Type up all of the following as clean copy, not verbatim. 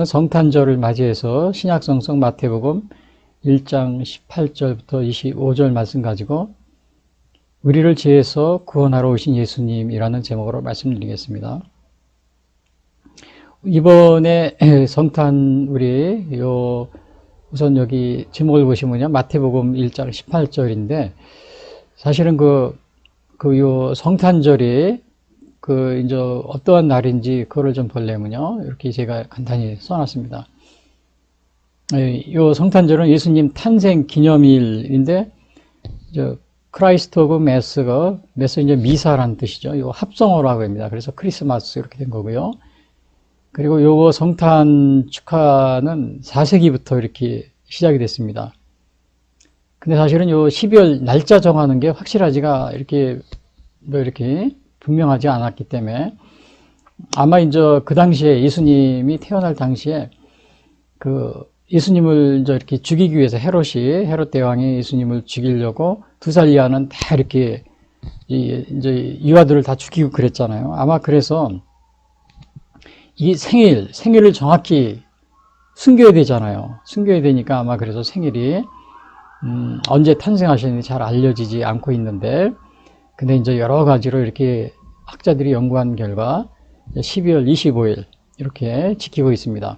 성탄절을 맞이해서 신약성서 마태복음 1장 18절부터 25절 말씀 가지고 우리를 지혜에서 구원하러 오신 예수님이라는 제목으로 말씀드리겠습니다. 이번에 성탄 우선 여기 제목을 보시면요, 마태복음 1장 18절인데 사실은 요 성탄절이 이제 어떠한 날인지 그거를 좀 보려면요, 이렇게 제가 간단히 써놨습니다. 요 성탄절은 예수님 탄생 기념일인데, 크라이스트 오브 매스가, 매스 이제 미사라는 뜻이죠. 요 합성어라고 합니다. 그래서 크리스마스 이렇게 된 거고요. 그리고 요거 성탄 축하는 4세기부터 이렇게 시작이 됐습니다. 근데 사실은 요 12월 날짜 정하는 게 확실하지가 이렇게 분명하지 않았기 때문에 아마 이제 그 당시에 예수님이 태어날 당시에 예수님을 이제 이렇게 죽이기 위해서 헤롯 대왕이 예수님을 죽이려고 2살 이하는 다 이렇게 이제 유아들을 다 죽이고 그랬잖아요. 아마 그래서 이 생일을 정확히 숨겨야 되잖아요. 숨겨야 되니까 아마 그래서 생일이 언제 탄생하셨는지 잘 알려지지 않고 있는데, 근데 이제 여러 가지로 이렇게 학자들이 연구한 결과 12월 25일 이렇게 지키고 있습니다.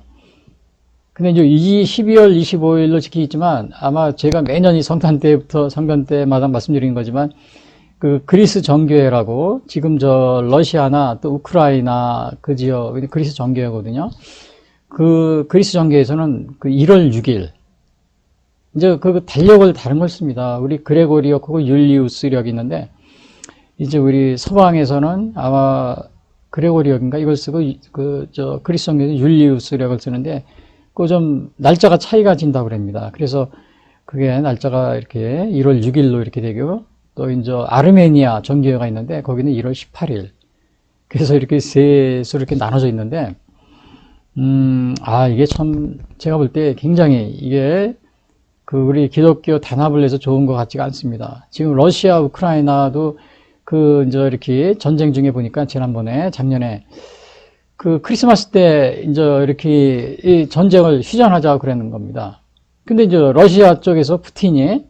근데 이제 이 12월 25일로 지키겠지만 아마 제가 매년 이 성탄 때마다 말씀드린 거지만 그리스 정교회라고 지금 러시아나 또 우크라이나 그 지역 그리스 정교회거든요. 그리스 정교회에서는 1월 6일 이제 달력을 다른 걸 씁니다. 우리 그레고리역하고 율리우스력이 있는데 이제 우리 서방에서는 아마 그레고리역인가 이걸 쓰고 그리스 정교회는 율리우스력을 쓰는데 좀 날짜가 차이가 진다고 그럽니다. 그래서 그게 날짜가 이렇게 1월 6일로 이렇게 되고, 또 이제 아르메니아 정교회가 있는데 거기는 1월 18일. 그래서 이렇게 셋으로 이렇게 나눠져 있는데, 이게 참 제가 볼 때 굉장히 이게 우리 기독교 단합을 해서 좋은 것 같지가 않습니다. 지금 러시아, 우크라이나도 이제 이렇게 전쟁 중에 보니까 작년에 크리스마스 때 이제 이렇게 이 전쟁을 휴전하자고 그러는 겁니다. 근데 이제 러시아 쪽에서 푸틴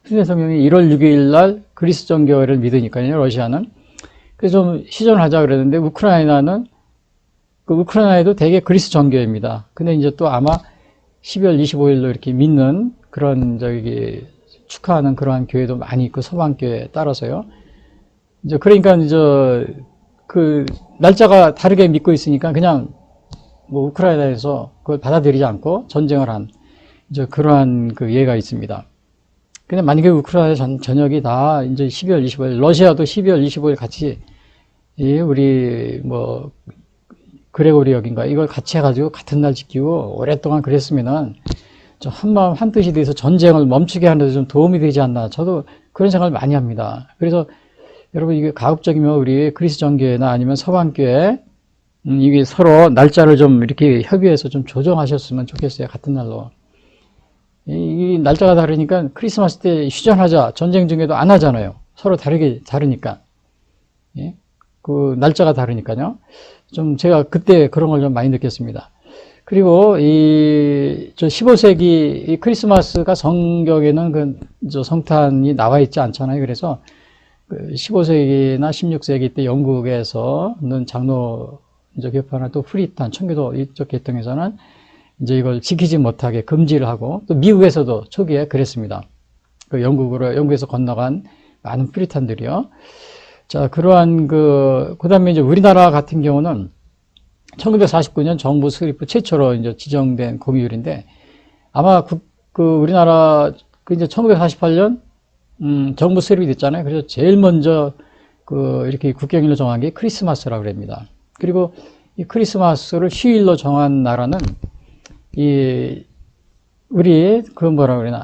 대통령이 1월 6일 날 그리스 정교회를 믿으니까요, 러시아는. 그래서 좀 휴전하자 그랬는데 우크라이나에도 되게 그리스 정교회입니다. 근데 이제 또 아마 12월 25일로 이렇게 믿는 그런 축하하는 그러한 교회도 많이 있고, 서방교회에 따라서요. 이제 그러니까 날짜가 다르게 믿고 있으니까 그냥 우크라이나에서 그걸 받아들이지 않고 전쟁을 한 이제 그러한 예가 있습니다. 근데 만약에 우크라이나 전역이 다 이제 12월 25일, 러시아도 12월 25일 같이 우리 그레고리역인가 이걸 같이 해가지고 같은 날 지키고 오랫동안 그랬으면은 좀 한마음 한뜻이 돼서 전쟁을 멈추게 하는 데 좀 도움이 되지 않나, 저도 그런 생각을 많이 합니다. 그래서 여러분, 이게 가급적이면 우리 그리스 정교회나 아니면 서방교회, 이게 서로 날짜를 좀 이렇게 협의해서 좀 조정하셨으면 좋겠어요. 같은 날로. 이 날짜가 다르니까 크리스마스 때 휴전하자, 전쟁 중에도 안 하잖아요. 서로 다르니까. 예? 날짜가 다르니까요. 좀 제가 그때 그런 걸 좀 많이 느꼈습니다. 그리고 15세기 이 크리스마스가 성경에는 성탄이 나와 있지 않잖아요. 그래서 15세기나 16세기 때 영국에서는 장로 교파나 또 프리탄, 청교도 이쪽 계통에서는 이제 이걸 지키지 못하게 금지를 하고, 또 미국에서도 초기에 그랬습니다. 영국에서 건너간 많은 프리탄들이요. 자, 그러한 그다음에 이제 우리나라 같은 경우는 1949년 정부 수립 후 최초로 이제 지정된 공휴일인데, 아마 우리나라 이제 1948년 정부 수립이 됐잖아요. 그래서 제일 먼저 이렇게 국경일로 정한 게 크리스마스라고 그럽니다. 그리고 이 크리스마스를 휴일로 정한 나라는 우리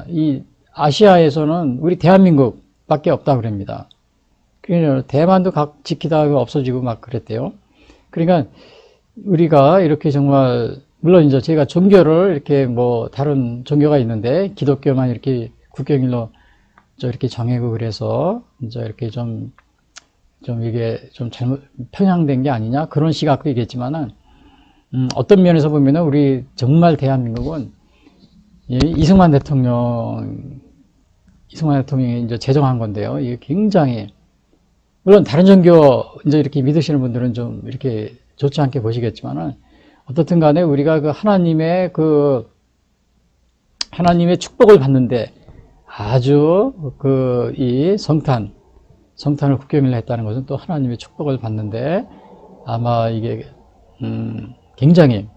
이 아시아에서는 우리 대한민국밖에 없다고 그럽니다. 그러니까 대만도 지키다가 없어지고 막 그랬대요. 그러니까 우리가 이렇게 정말, 물론 이제 제가 종교를 이렇게 다른 종교가 있는데 기독교만 이렇게 국경일로 이렇게 정하고 그래서 이제 이렇게 이게 좀 잘못 편향된 게 아니냐, 그런 시각도 있겠지만은 어떤 면에서 보면은 우리 정말 대한민국은 이승만 대통령이 이제 제정한 건데요. 이게 굉장히, 물론 다른 종교 이제 이렇게 믿으시는 분들은 좀 이렇게 좋지 않게 보시겠지만은, 어떻든 간에 우리가 그 하나님의 축복을 받는데 아주 이 성탄을 국경일로 했다는 것은 또 하나님의 축복을 받는데 아마 이게, 굉장히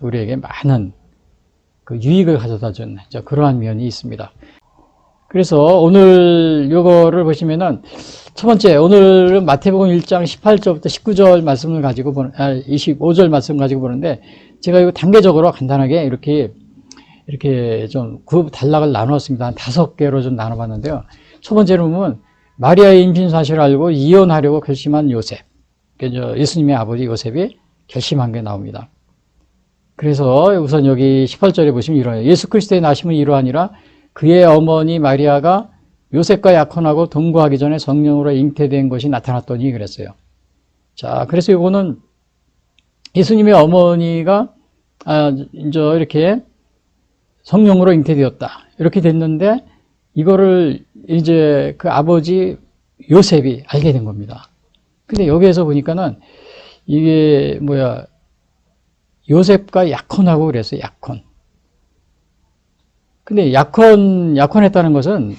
우리에게 많은 그 유익을 가져다 준 그러한 면이 있습니다. 그래서 오늘 요거를 보시면은 첫 번째, 오늘은 마태복음 1장 18절부터 19절 말씀을 가지고 25절 말씀 가지고 보는데, 제가 이거 단계적으로 간단하게 이렇게 좀 단락을 나누었습니다. 한 5개로 좀 나눠봤는데요. 첫 번째로 보면 마리아의 임신 사실을 알고 이혼하려고 결심한 요셉. 그러니까 예수님의 아버지 요셉이 결심한 게 나옵니다. 그래서 우선 여기 18절에 보시면 이러해요. 예수 그리스도의 나심은 이러하니라 그의 어머니 마리아가 요셉과 약혼하고 동거하기 전에 성령으로 잉태된 것이 나타났더니 그랬어요. 자, 그래서 이거는 예수님의 어머니가 이제 이렇게 성령으로 잉태되었다. 이렇게 됐는데 이거를 이제 그 아버지 요셉이 알게 된 겁니다. 근데 여기에서 보니까는 이게 요셉과 약혼하고 그랬어요. 약혼. 근데 약혼했다는 것은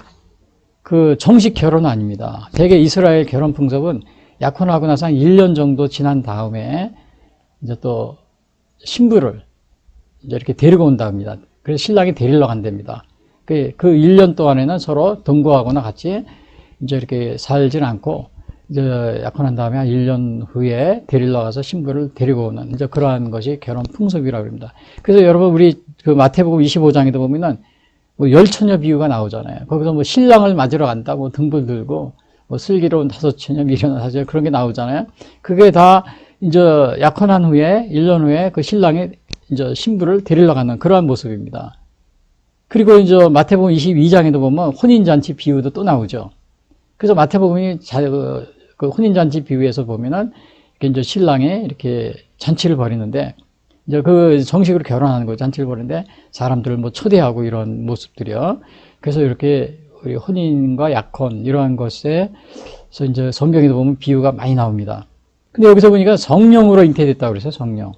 그 정식 결혼은 아닙니다. 대개 이스라엘 결혼 풍습은 약혼하고 나서 한 1년 정도 지난 다음에 이제 또 신부를 이제 이렇게 데리고 온다 합니다. 그래서 신랑이 데리러 간답니다. 그 1년 동안에는 서로 동거하거나 같이 이제 이렇게 살진 않고 이제 약혼한 다음에 한 1년 후에 데리러 가서 신부를 데리고 오는 이제 그러한 것이 결혼 풍습이라고 합니다. 그래서 여러분 우리 그 마태복음 25장에도 보면은 열처녀 비유가 나오잖아요. 거기서 신랑을 맞으러 간다, 등불 들고, 슬기로운 5처녀, 미련한 5처녀, 그런 게 나오잖아요. 그게 다 이제 약혼한 후에, 1년 후에 그 신랑이 이제 신부를 데리러 가는 그러한 모습입니다. 그리고 이제 마태복음 22장에도 보면 혼인잔치 비유도 또 나오죠. 그래서 마태복음이 그 혼인잔치 비유에서 보면은 이제 신랑이 이렇게 잔치를 벌이는데, 이제 그 정식으로 결혼하는 거 잔치를 벌이는데 사람들을 초대하고 이런 모습들이요. 그래서 이렇게 우리 혼인과 약혼 이러한 것에서 이제 성경에도 보면 비유가 많이 나옵니다. 근데 여기서 보니까 성령으로 잉태됐다고 그랬어요. 성령.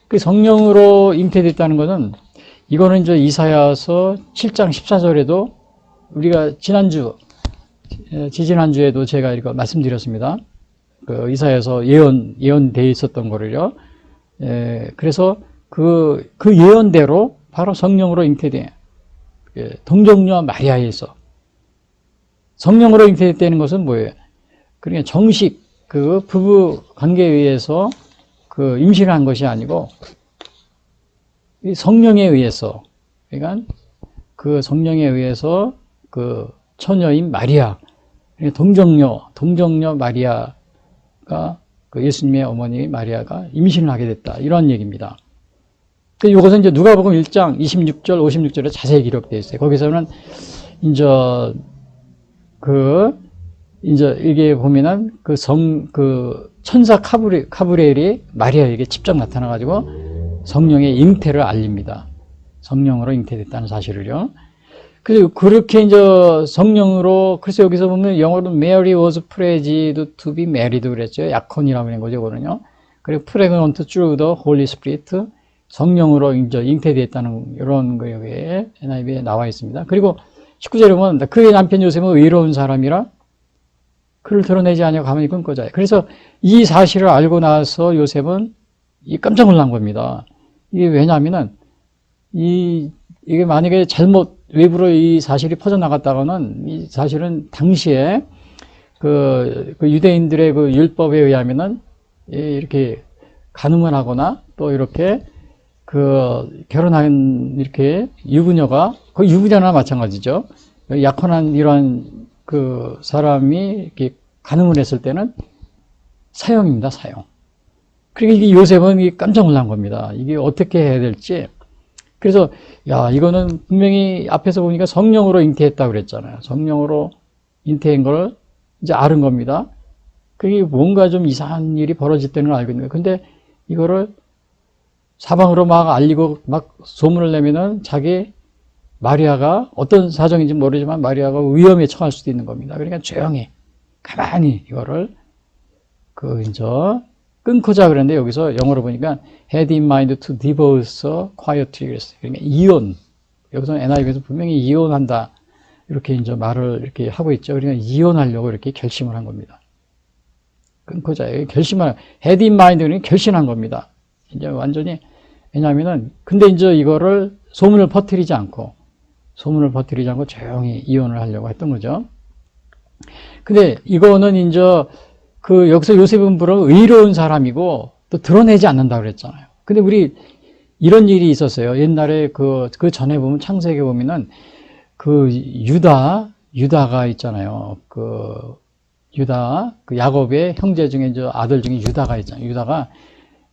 그 성령으로 잉태됐다는 것은 이거는 이제 이사야서 7장 14절에도 우리가 지지난주에도 제가 이거 말씀드렸습니다. 그 이사야서 예언되어 있었던 거를요. 그래서 그 예언대로 바로 성령으로 잉태된 동정녀 마리아에서 성령으로 잉태됐다는 것은 뭐예요? 그러니까 정식 그 부부 관계에 의해서 그 임신을 한 것이 아니고 성령에 의해서, 그러니까 그 성령에 의해서 그 처녀인 마리아, 동정녀 마리아가 그 예수님의 어머니 마리아가 임신을 하게 됐다. 이런 얘기입니다. 이것은 이제 누가복음 1장 26절, 56절에 자세히 기록되어 있어요. 거기서는 이제 이게 보면은 그 천사 가브리엘이 마리아에게 직접 나타나가지고 성령의 잉태를 알립니다. 성령으로 잉태됐다는 사실을요. 그래서 그렇게 이제 성령으로, 그래서 여기서 보면 영어로 Mary was pledged to be married 그랬죠. 약혼이라고 하는 거죠, 그거는요. 그리고 pregnant through the Holy Spirit, 성령으로 이제 잉태되었다는 이런 거 여기에 NIV에 나와 있습니다. 그리고 19절에 보면 그의 남편 요셉은 의로운 사람이라 그를 드러내지 아니하고 가만히 끊고 자요. 그래서 이 사실을 알고 나서 요셉은 깜짝 놀란 겁니다. 이게 왜냐하면은 이게 만약에 잘못 외부로 이 사실이 퍼져나갔다가는 이 사실은 당시에 그 유대인들의 그 율법에 의하면은 이렇게 간음을 하거나 또 이렇게 그 결혼한 이렇게 유부녀가 거의 유부녀나 마찬가지죠. 약혼한 이러한 그 사람이 이렇게 간음을 했을 때는 사형입니다, 사형. 그러니까 이게 요셉은 깜짝 놀란 겁니다. 이게 어떻게 해야 될지. 그래서 이거는 분명히 앞에서 보니까 성령으로 잉태했다고 그랬잖아요. 성령으로 잉태한 걸 이제 아는 겁니다. 그게 뭔가 좀 이상한 일이 벌어질 때는 알고 있는 거예요. 근데 이거를 사방으로 막 알리고 막 소문을 내면은 자기 마리아가 어떤 사정인지 모르지만 마리아가 위험에 처할 수도 있는 겁니다. 그러니까 조용히 가만히 이거를 이제 끊고자 그랬는데 여기서 영어로 보니까 had in mind to divorce quietly 그랬어요. 그러니까 이혼. 여기서 NIV에서 분명히 이혼한다. 이렇게 이제 말을 이렇게 하고 있죠. 그러니까 이혼하려고 이렇게 결심을 한 겁니다. 끊고자 결심을 had in mind 그러니까 결심한 겁니다. 이제 완전히 왜냐하면은 근데 이제 이거를 소문을 퍼뜨리지 않고 조용히 이혼을 하려고 했던 거죠. 근데 이거는 이제 여기서 요셉은 불어 의로운 사람이고 또 드러내지 않는다 그랬잖아요. 근데 우리 이런 일이 있었어요. 옛날에 그 전에 보면 창세기에 보면은 유다가 있잖아요. 야곱의 형제 중에 이제 아들 중에 유다가 있잖아요. 유다가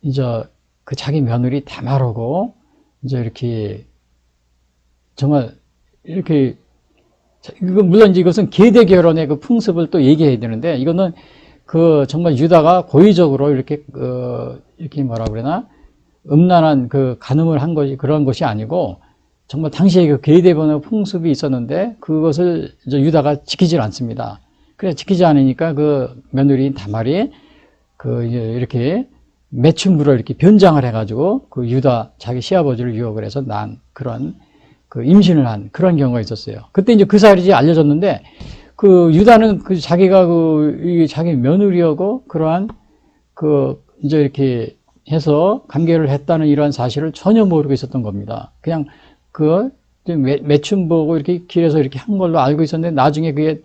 이제 자기 며느리 다말하고 이제 이렇게 정말 이렇게 물론 이제 이것은 계대 결혼의 풍습을 또 얘기해야 되는데 이거는 정말 유다가 고의적으로 이렇게 뭐라 그러나 음란한 간음을 한 것이 그런 것이 아니고 정말 당시에 계대 결혼의 풍습이 있었는데 그것을 이제 유다가 지키질 않습니다. 그래 지키지 않으니까 며느리인 다말이 이렇게 매춘부로 이렇게 변장을 해가지고 유다 자기 시아버지를 유혹을 해서 난 그런 임신을 한 그런 경우가 있었어요. 그때 이제 그 사실이 알려졌는데 유다는 자기가 자기 며느리하고 그러한 이제 이렇게 해서 관계를 했다는 이러한 사실을 전혀 모르고 있었던 겁니다. 그냥 매춘 보고 이렇게 길에서 이렇게 한 걸로 알고 있었는데 나중에 그게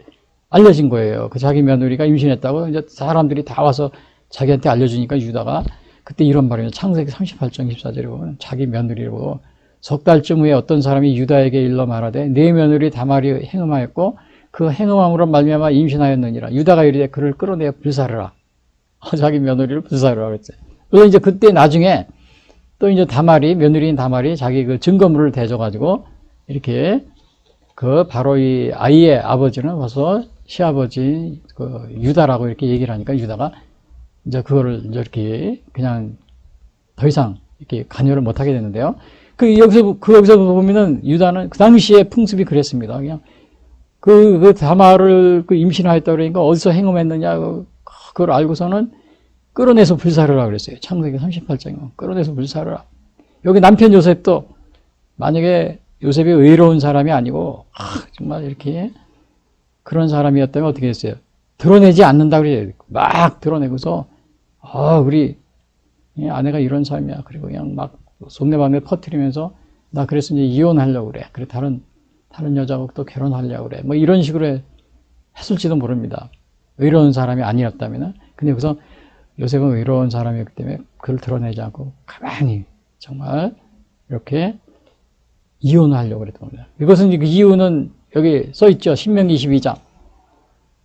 알려진 거예요. 자기 며느리가 임신했다고 이제 사람들이 다 와서 자기한테 알려주니까 유다가 그때 이런 말이에요. 창세기 38장 14절에 보면 자기 며느리를 보고 석 달쯤 후에 어떤 사람이 유다에게 일러 말하되 내 며느리 다말이 행음하였고 그 행음함으로 말미암아 임신하였느니라. 유다가 이르되 그를 끌어내어 불사르라. 자기 며느리를 불사르라 그랬어요. 그래서 이제 그때 나중에 또 이제 며느리인 다말이 자기 증거물을 대줘가지고 이렇게 바로 이 아이의 아버지는 와서 시아버지 유다라고 이렇게 얘기를 하니까 유다가 이제 그거를 이제 이렇게 그냥 더 이상 이렇게 관여를 못 하게 되는데요. 여기서 보면은 유다는 그 당시에 풍습이 그랬습니다. 그냥 다말을 임신하였다 그러니까 어디서 행음했느냐 그걸 알고서는 끌어내서 불사르라 그랬어요. 창세기 38장에 끌어내서 불사르라. 여기 남편 요셉도 만약에 요셉이 의로운 사람이 아니고 정말 이렇게 그런 사람이었다면 어떻게 했어요? 드러내지 않는다 그래요. 막 드러내고서 우리 아내가 이런 사람이야. 그리고 그냥 막 속내방내 퍼뜨리면서 나 그래서 이제 이혼하려고 그래. 그래 다른 여자하고 또 결혼하려고 그래. 뭐 이런 식으로 했을지도 모릅니다. 의로운 사람이 아니었다면은. 근데 여기서 요셉은 의로운 사람이었기 때문에 그걸 드러내지 않고 가만히 정말 이렇게 이혼을 하려고 그랬던 겁니다. 이것은 그 이유는 여기 써있죠. 신명기 22장.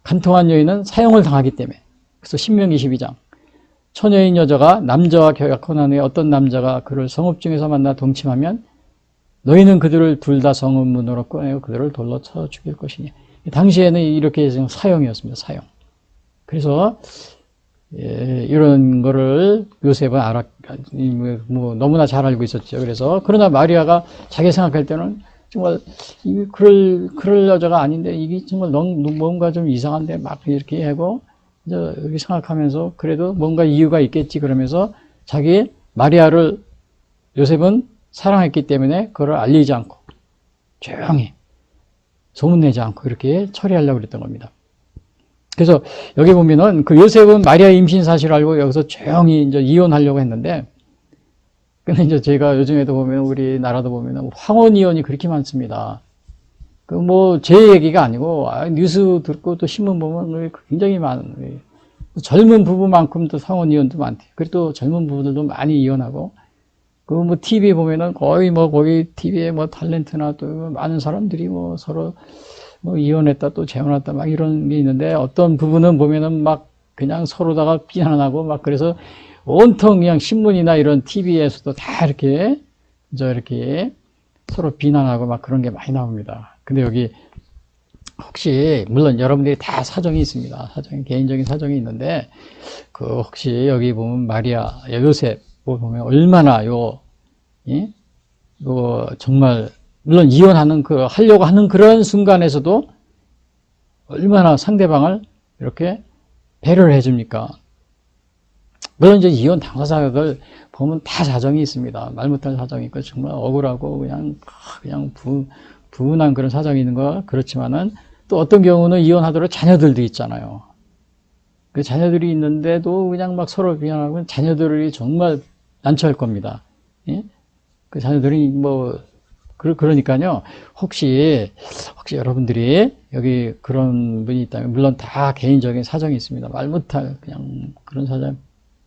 간통한 여인은 사형을 당하기 때문에. 그래서 신명기 22장. 처녀인 여자가 남자와 결혼한 후에 어떤 남자가 그를 성읍 중에서 만나 동침하면 너희는 그들을 둘 다 성읍 문으로 꺼내고 그들을 돌로 쳐 죽일 것이니. 당시에는 이렇게 사형이었습니다. 사형. 그래서 이런 거를 요셉은 너무나 잘 알고 있었죠. 그래서 그러나 마리아가 자기 생각할 때는 정말 그럴 여자가 아닌데 이게 정말 뭔가 좀 이상한데 막 이렇게 하고 이제 이렇게 생각하면서 그래도 뭔가 이유가 있겠지 그러면서 자기 마리아를 요셉은 사랑했기 때문에 그걸 알리지 않고 조용히 소문내지 않고 이렇게 처리하려고 그랬던 겁니다. 그래서 여기 보면은 요셉은 마리아 임신 사실을 알고 여기서 조용히 이제 이혼하려고 했는데 근데 이제 제가 요즘에도 보면 우리나라도 보면 황혼 이혼이 그렇게 많습니다. 제 얘기가 아니고 뉴스 듣고 또 신문 보면 굉장히 많은 젊은 부부만큼도 황혼 이혼도 많대요. 그리고 또 젊은 부부들도 많이 이혼하고 TV 보면은 거의 거기 TV에 탤런트나 또 많은 사람들이 서로 이혼했다 또 재혼했다 막 이런 게 있는데 어떤 부부는 보면은 막 그냥 서로다가 비난하고 막 그래서 온통 그냥 신문이나 이런 TV에서도 다 이렇게 서로 비난하고 막 그런 게 많이 나옵니다. 근데 여기 혹시 물론 여러분들이 다 사정이 있습니다. 개인적인 사정이 있는데 혹시 여기 보면 요셉 보면 얼마나 예? 정말 물론 이혼하는 하려고 하는 그런 순간에서도 얼마나 상대방을 이렇게 배려를 해줍니까? 물론 이제 이혼 당사자들 보면 다 사정이 있습니다. 말 못할 사정이 있고 정말 억울하고 그냥 분한 그런 사정이 있는 거 그렇지만은 또 어떤 경우는 이혼하더라도 자녀들도 있잖아요. 그 자녀들이 있는데도 그냥 막 서로 비난하고 자녀들이 정말 난처할 겁니다. 예? 그 자녀들이 그러니까요. 혹시 여러분들이 여기 그런 분이 있다면, 물론 다 개인적인 사정이 있습니다. 말 못할 그냥 그런 사정이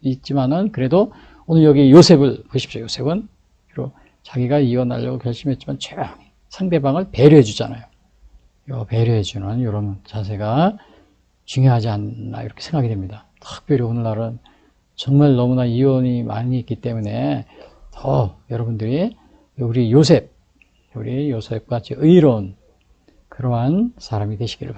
있지만은, 그래도 오늘 여기 요셉을 보십시오. 요셉은 비록 자기가 이혼하려고 결심했지만 조용히 상대방을 배려해 주잖아요. 배려해 주는 이런 자세가 중요하지 않나 이렇게 생각이 됩니다. 특별히 오늘날은 정말 너무나 이혼이 많이 있기 때문에 더 여러분들이 우리 요셉 같이 의로운 그러한 사람이 되시기를 바랍니다.